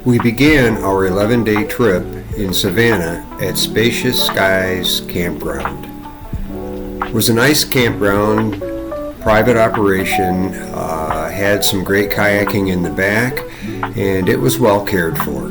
We began our 11-day trip in Savannah at Spacious Skies Campground. It was a nice campground, private operation, had some great kayaking in the back, and it was well cared for.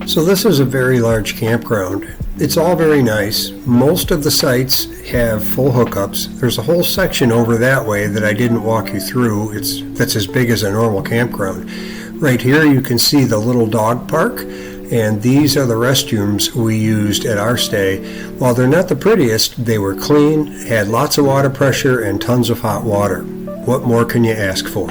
So this is a very large campground. It's all very nice. Most of the sites have full hookups. There's a whole section over that way that I didn't walk you through. That's as big as a normal campground. Right here you can see the little dog park, and these are the restrooms we used at our stay. While they're not the prettiest, they were clean, had lots of water pressure, and tons of hot water. What more can you ask for?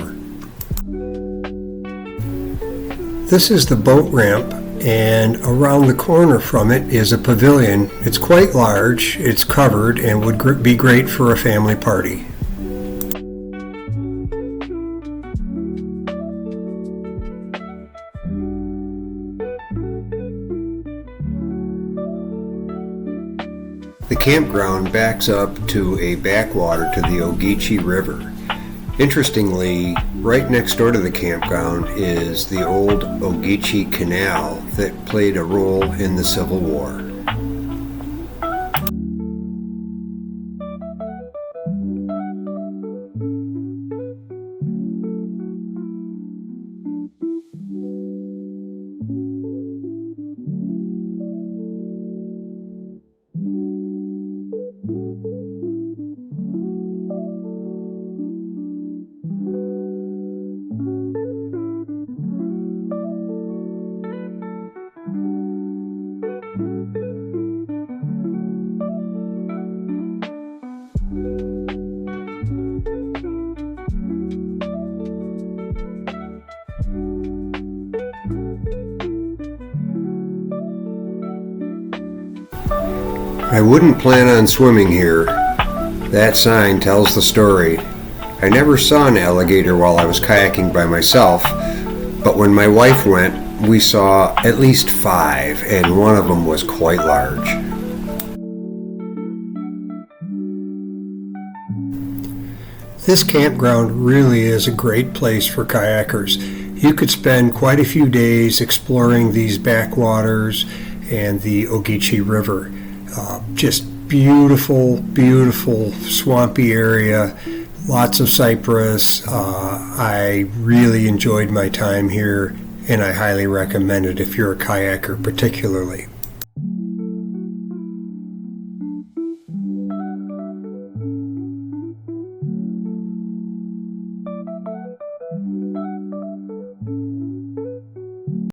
This is the boat ramp, and around the corner from it is a pavilion. It's quite large, it's covered, and would be great for a family party. The campground backs up to a backwater to the Ogeechee River. Interestingly, right next door to the campground is the old Ogeechee Canal that played a role in the Civil War. I wouldn't plan on swimming here. That sign tells the story. I never saw an alligator while I was kayaking by myself, but when my wife went, we saw at least 5, and one of them was quite large. This campground really is a great place for kayakers. You could spend quite a few days exploring these backwaters and the Ogeechee River. Just beautiful, beautiful swampy area, lots of cypress. I really enjoyed my time here, and I highly recommend it if you're a kayaker particularly.